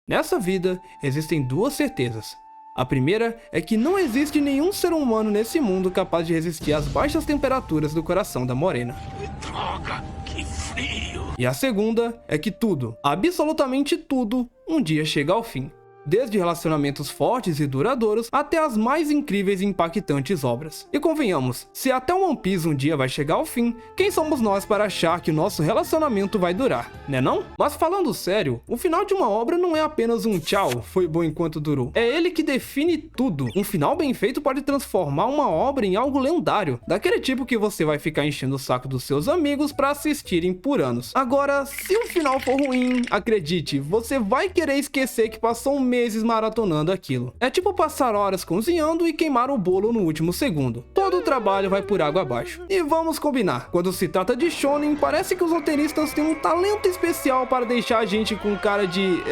Nessa vida, existem duas certezas. A primeira é que não existe nenhum ser humano nesse mundo capaz de resistir às baixas temperaturas do coração da morena. Droga, que frio! E a segunda é que tudo, absolutamente tudo, um dia chega ao fim. Desde relacionamentos fortes e duradouros até as mais incríveis e impactantes obras. E convenhamos, se até o One Piece um dia vai chegar ao fim, quem somos nós para achar que o nosso relacionamento vai durar, né não? Mas falando sério, o final de uma obra não é apenas um tchau, foi bom enquanto durou. É ele que define tudo. Um final bem feito pode transformar uma obra em algo lendário, daquele tipo que você vai ficar enchendo o saco dos seus amigos para assistirem por anos. Agora, se o final for ruim, acredite, você vai querer esquecer que passou meses maratonando aquilo. É tipo passar horas cozinhando e queimar o bolo no último segundo. Todo o trabalho vai por água abaixo. E vamos combinar, quando se trata de shonen, parece que os roteiristas têm um talento especial para deixar a gente com cara de...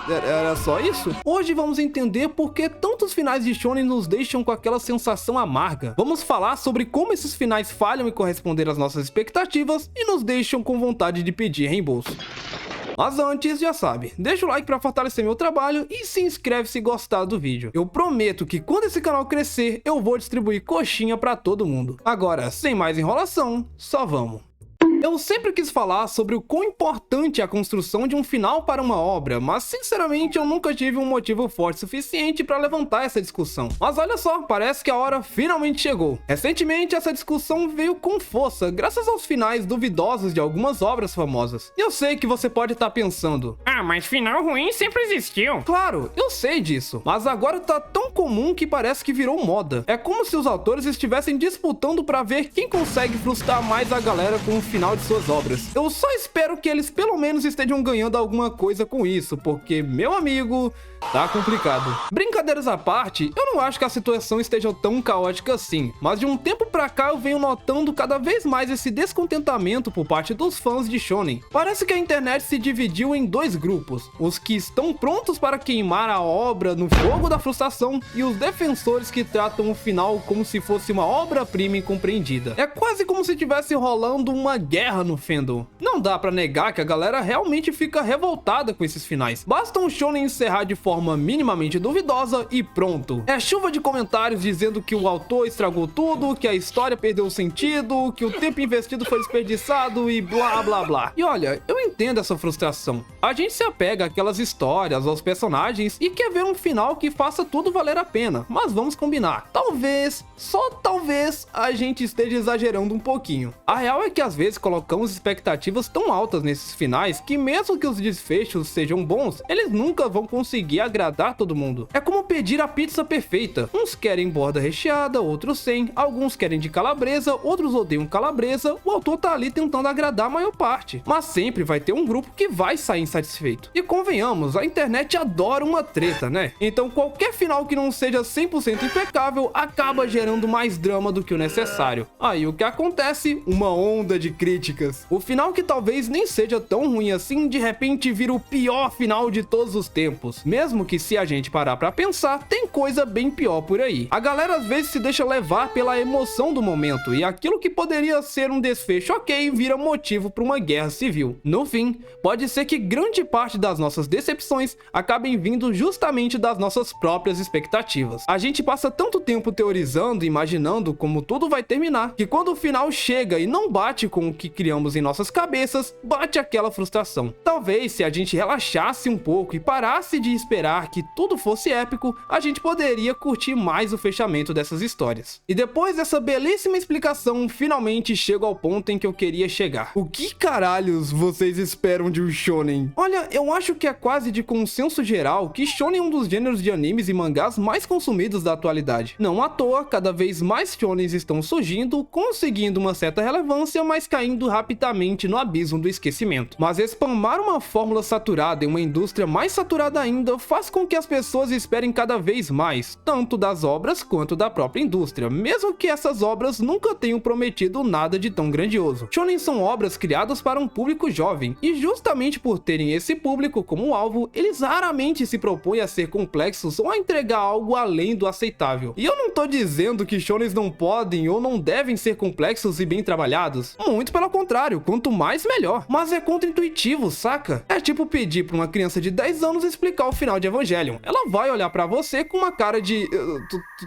Era só isso? Hoje vamos entender por que tantos finais de shonen nos deixam com aquela sensação amarga. Vamos falar sobre como esses finais falham em corresponder às nossas expectativas e nos deixam com vontade de pedir reembolso. Mas antes, já sabe, deixa o like para fortalecer meu trabalho e se inscreve se gostar do vídeo. Eu prometo que quando esse canal crescer, eu vou distribuir coxinha para todo mundo. Agora, sem mais enrolação, só vamos. Eu sempre quis falar sobre o quão importante é a construção de um final para uma obra, mas sinceramente eu nunca tive um motivo forte suficiente para levantar essa discussão. Mas olha só, parece que a hora finalmente chegou. Recentemente essa discussão veio com força, graças aos finais duvidosos de algumas obras famosas. E eu sei que você pode estar pensando, mas final ruim sempre existiu. claro, eu sei disso, mas agora tá tão comum que parece que virou moda. É como se os autores estivessem disputando para ver quem consegue frustrar mais a galera com o final de suas obras. Eu só espero que eles pelo menos estejam ganhando alguma coisa com isso, porque, meu amigo, tá complicado. Brincadeiras à parte, eu não acho que a situação esteja tão caótica assim, mas de um tempo pra cá eu venho notando cada vez mais esse descontentamento por parte dos fãs de shonen. Parece que a internet se dividiu em dois grupos, os que estão prontos para queimar a obra no fogo da frustração e os defensores que tratam o final como se fosse uma obra-prima incompreendida. É quase como se tivesse rolando uma guerra no fandom. Não dá pra negar que a galera realmente fica revoltada com esses finais. Basta um shonen encerrar de forma minimamente duvidosa e pronto. É chuva de comentários dizendo que o autor estragou tudo, que a história perdeu o sentido, que o tempo investido foi desperdiçado e blá blá blá. E olha, eu entendo essa frustração. A gente se apega àquelas histórias, aos personagens e quer ver um final que faça tudo valer a pena. Mas vamos combinar. Talvez, só talvez, a gente esteja exagerando um pouquinho. A real é que às vezes colocamos expectativas tão altas nesses finais que mesmo que os desfechos sejam bons, eles nunca vão conseguir agradar todo mundo. É como pedir a pizza perfeita. Uns querem borda recheada, outros sem, alguns querem de calabresa, outros odeiam calabresa, o autor tá ali tentando agradar a maior parte. Mas sempre vai ter um grupo que vai sair insatisfeito. E convenhamos, a internet adora uma treta, né? Então qualquer final que não seja 100% impecável acaba gerando mais drama do que o necessário. Aí o que acontece? Uma onda de críticas. O final que talvez nem seja tão ruim assim, de repente vira o pior final de todos os tempos. Mesmo que se a gente parar pra pensar, tem coisa bem pior por aí. A galera às vezes se deixa levar pela emoção do momento e aquilo que poderia ser um desfecho ok vira motivo para uma guerra civil. No fim, pode ser que grande parte das nossas decepções acabem vindo justamente das nossas próprias expectativas. A gente passa tanto tempo teorizando e imaginando como tudo vai terminar, que quando o final chega e não bate com o que criamos em nossas cabeças, bate aquela frustração. Talvez se a gente relaxasse um pouco e parasse de esperar que tudo fosse épico, a gente poderia curtir mais o fechamento dessas histórias. E depois dessa belíssima explicação, finalmente chego ao ponto em que eu queria chegar. O que caralhos vocês esperam de um shonen? Olha, eu acho que é quase de consenso geral que shonen é um dos gêneros de animes e mangás mais consumidos da atualidade. Não à toa, cada vez mais shonens estão surgindo, conseguindo uma certa relevância, mas caindo rapidamente no abismo do esquecimento. Mas spamar uma fórmula saturada em uma indústria mais saturada ainda faz com que as pessoas esperem cada vez mais, tanto das obras quanto da própria indústria, mesmo que essas obras nunca tenham prometido nada de tão grandioso. Shonen são obras criadas para um público jovem, e justamente por terem esse público como alvo, eles raramente se propõem a ser complexos ou a entregar algo além do aceitável. E eu não tô dizendo que shonens não podem ou não devem ser complexos e bem trabalhados, muito pelo Pelo contrário, quanto mais melhor. Mas é contra-intuitivo, saca? É tipo pedir pra uma criança de 10 anos explicar o final de Evangelion. Ela vai olhar pra você com uma cara de...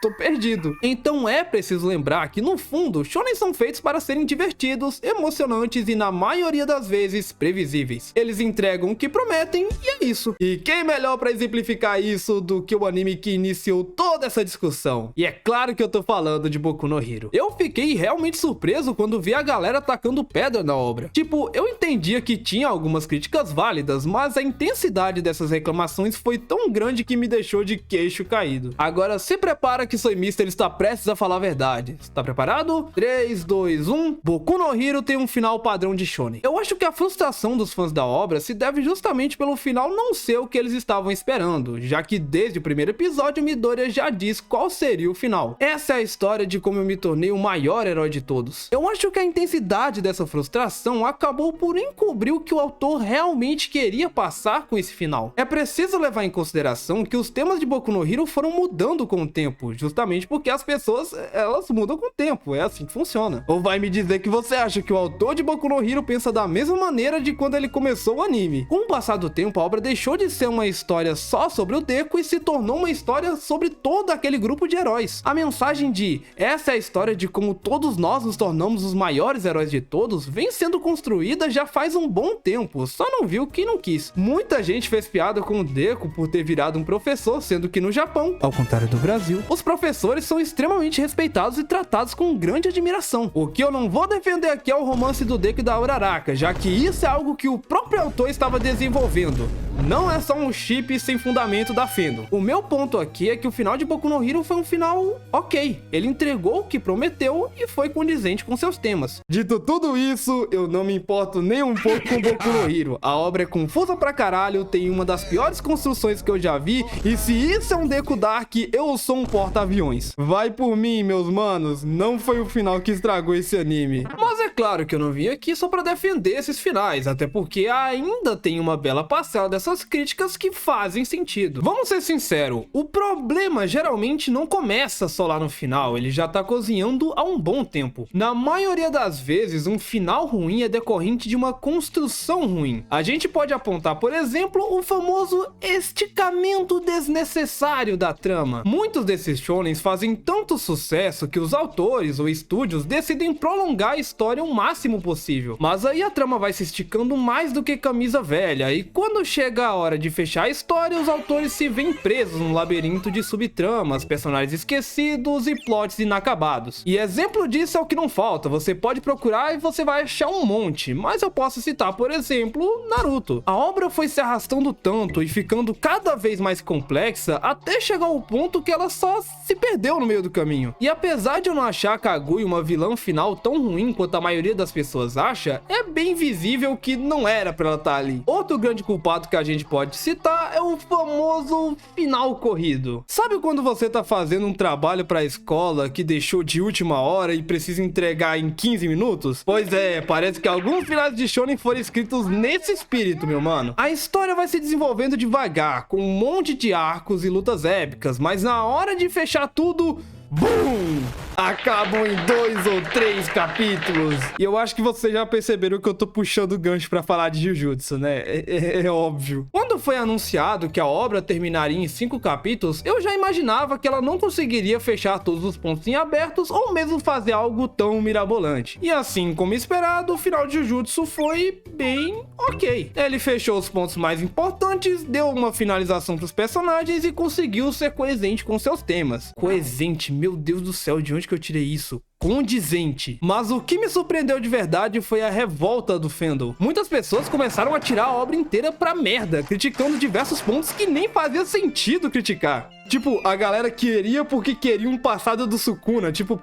tô perdido. Então é preciso lembrar que, no fundo, shonen são feitos para serem divertidos, emocionantes e, na maioria das vezes, previsíveis. Eles entregam o que prometem e é isso. E quem melhor pra exemplificar isso do que o anime que iniciou toda essa discussão? E é claro que eu tô falando de Boku no Hero. Eu fiquei realmente surpreso quando vi a galera tacando pedra na obra. Tipo, eu entendia que tinha algumas críticas válidas, mas a intensidade dessas reclamações foi tão grande que me deixou de queixo caído. Agora se prepara que Soy Mister está prestes a falar a verdade. Está preparado? 3, 2, 1... Boku no Hero tem um final padrão de shonen. Eu acho que a frustração dos fãs da obra se deve justamente pelo final não ser o que eles estavam esperando, já que desde o primeiro episódio Midoriya já diz qual seria o final. Essa é a história de como eu me tornei o maior herói de todos. Eu acho que a intensidade dessa frustração acabou por encobrir o que o autor realmente queria passar com esse final. É preciso levar em consideração que os temas de Boku no Hero foram mudando com o tempo, justamente porque as pessoas, elas mudam com o tempo, é assim que funciona. Ou vai me dizer que você acha que o autor de Boku no Hero pensa da mesma maneira de quando ele começou o anime? Com o passar do tempo, a obra deixou de ser uma história só sobre o Deku e se tornou uma história sobre todo aquele grupo de heróis. A mensagem de essa é a história de como todos nós nos tornamos os maiores heróis de todos vem sendo construída já faz um bom tempo, só não viu quem não quis. Muita gente fez piada com o Deku por ter virado um professor, sendo que no Japão, ao contrário do Brasil, os professores são extremamente respeitados e tratados com grande admiração. O que eu não vou defender aqui é o romance do Deku e da Uraraka, já que isso é algo que o próprio autor estava desenvolvendo. Não é só um chip sem fundamento da Fandom. O meu ponto aqui é que o final de Boku no Hero foi um final ok. Ele entregou o que prometeu e foi condizente com seus temas. Dito tudo isso, eu não me importo nem um pouco com Boku no Hero. A obra é confusa pra caralho, tem uma das piores construções que eu já vi, e se isso é um Deku Dark, eu sou um porta-aviões. Vai por mim, meus manos, não foi o final que estragou esse anime. Mas é claro que eu não vim aqui só pra defender esses finais, até porque ainda tem uma bela parcela dessas críticas que fazem sentido. Vamos ser sinceros, o problema geralmente não começa só lá no final, ele já tá cozinhando há um bom tempo. Na maioria das vezes, um final ruim é decorrente de uma construção ruim. A gente pode apontar, por exemplo, o famoso esticamento desnecessário da trama. Muitos desses shonens fazem tanto sucesso que os autores ou estúdios decidem prolongar a história o máximo possível. Mas aí a trama vai se esticando mais do que camisa velha, e quando chega a hora de fechar a história, os autores se veem presos num labirinto de subtramas, personagens esquecidos e plots inacabados. E exemplo disso é o que não falta, você pode procurar e você vai achar um monte, mas eu posso citar, por exemplo, Naruto. A obra foi se arrastando tanto e ficando cada vez mais complexa até chegar ao ponto que ela só se perdeu no meio do caminho. E apesar de eu não achar a Kaguya uma vilã final tão ruim quanto a maioria das pessoas acha, é bem visível que não era pra ela estar ali. Outro grande culpado que a gente pode citar é o famoso final corrido. Sabe quando você tá fazendo um trabalho pra escola que deixou de última hora e precisa entregar em 15 minutos? Pois é, parece que alguns finais de shonen foram escritos nesse espírito, meu mano. A história vai se desenvolvendo devagar, com um monte de arcos e lutas épicas, mas na hora de fechar tudo, BUM! Acabam em 2 ou 3 capítulos. E eu acho que vocês já perceberam que eu tô puxando o gancho pra falar de Jujutsu, né? É óbvio. Quando foi anunciado que a obra terminaria em 5 capítulos, eu já imaginava que ela não conseguiria fechar todos os pontos em abertos ou mesmo fazer algo tão mirabolante. E assim como esperado, o final de Jujutsu foi bem ok. Ele fechou os pontos mais importantes, deu uma finalização pros personagens e conseguiu ser coerente com seus temas. Coerente, meu Deus do céu, de onde que eu tirei isso? Condizente. Mas o que me surpreendeu de verdade foi a revolta do fandom. Muitas pessoas começaram a tirar a obra inteira pra merda, criticando diversos pontos que nem fazia sentido criticar. Tipo, a galera queria porque queria um passado do Sukuna, tipo...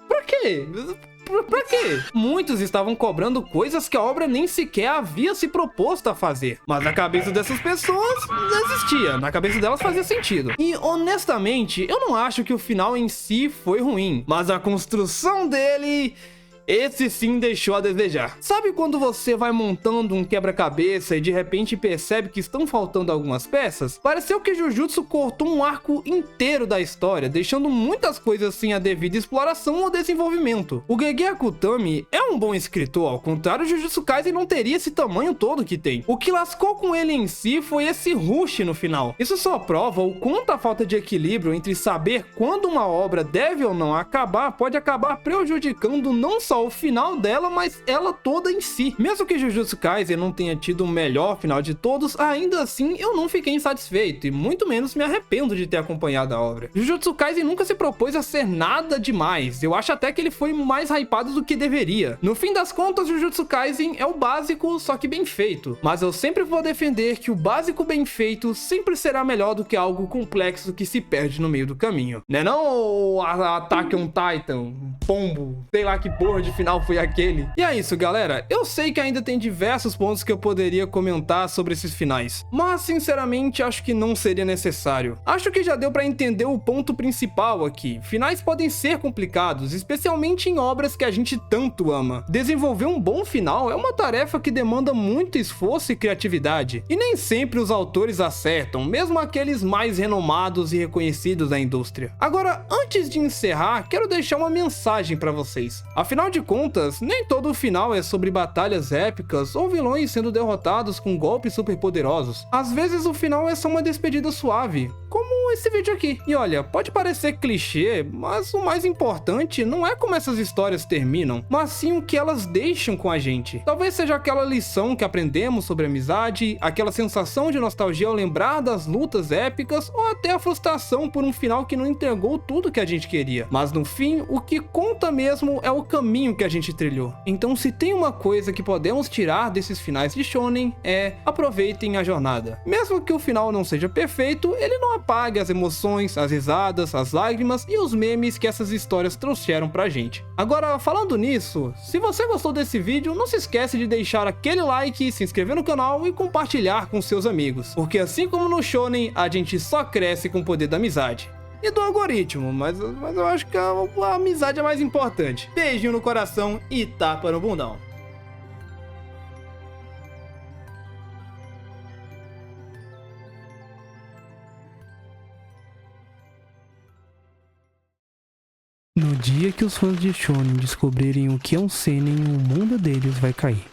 Por quê? Pra quê? Muitos estavam cobrando coisas que a obra nem sequer havia se proposto a fazer. Mas na cabeça dessas pessoas, não existia. Na cabeça delas fazia sentido. E, honestamente, eu não acho que o final em si foi ruim. Mas a construção dele... esse sim deixou a desejar. Sabe quando você vai montando um quebra-cabeça e de repente percebe que estão faltando algumas peças? Pareceu que Jujutsu cortou um arco inteiro da história, deixando muitas coisas sem a devida exploração ou desenvolvimento. O Gege Akutami é um bom escritor, ao contrário, Jujutsu Kaisen não teria esse tamanho todo que tem. O que lascou com ele em si foi esse rush no final. Isso só prova o quanto a falta de equilíbrio entre saber quando uma obra deve ou não acabar pode acabar prejudicando não só o final dela, mas ela toda em si. Mesmo que Jujutsu Kaisen não tenha tido o melhor final de todos, ainda assim eu não fiquei insatisfeito e muito menos me arrependo de ter acompanhado a obra. Jujutsu Kaisen nunca se propôs a ser nada demais, eu acho até que ele foi mais hypado do que deveria. No fim das contas, Jujutsu Kaisen é o básico, só que bem feito, mas eu sempre vou defender que o básico bem feito sempre será melhor do que algo complexo que se perde no meio do caminho. Né não, Attack on Titan, pombo, sei lá que porra de final foi aquele. E é isso, galera, eu sei que ainda tem diversos pontos que eu poderia comentar sobre esses finais, mas sinceramente acho que não seria necessário. Acho que já deu pra entender o ponto principal aqui. Finais podem ser complicados, especialmente em obras que a gente tanto ama. Desenvolver um bom final é uma tarefa que demanda muito esforço e criatividade, e nem sempre os autores acertam, mesmo aqueles mais renomados e reconhecidos da indústria. Agora, antes de encerrar, quero deixar uma mensagem pra vocês. Afinal de contas, nem todo final é sobre batalhas épicas ou vilões sendo derrotados com golpes super poderosos. Às vezes o final é só uma despedida suave, como esse vídeo aqui. E olha, pode parecer clichê, mas o mais importante não é como essas histórias terminam, mas sim o que elas deixam com a gente. Talvez seja aquela lição que aprendemos sobre amizade, aquela sensação de nostalgia ao lembrar das lutas épicas, ou até a frustração por um final que não entregou tudo que a gente queria. Mas no fim, o que conta mesmo é o caminho que a gente trilhou. Então, se tem uma coisa que podemos tirar desses finais de shonen, é aproveitem a jornada. Mesmo que o final não seja perfeito, ele não apaga as emoções, as risadas, as lágrimas e os memes que essas histórias trouxeram pra gente. Agora, falando nisso, se você gostou desse vídeo, não se esquece de deixar aquele like, se inscrever no canal e compartilhar com seus amigos, porque assim como no shonen, a gente só cresce com o poder da amizade. E do algoritmo, mas eu acho que a amizade é mais importante. Beijinho no coração e tapa no bundão. No dia que os fãs de shonen descobrirem o que é um seinen, o mundo deles vai cair.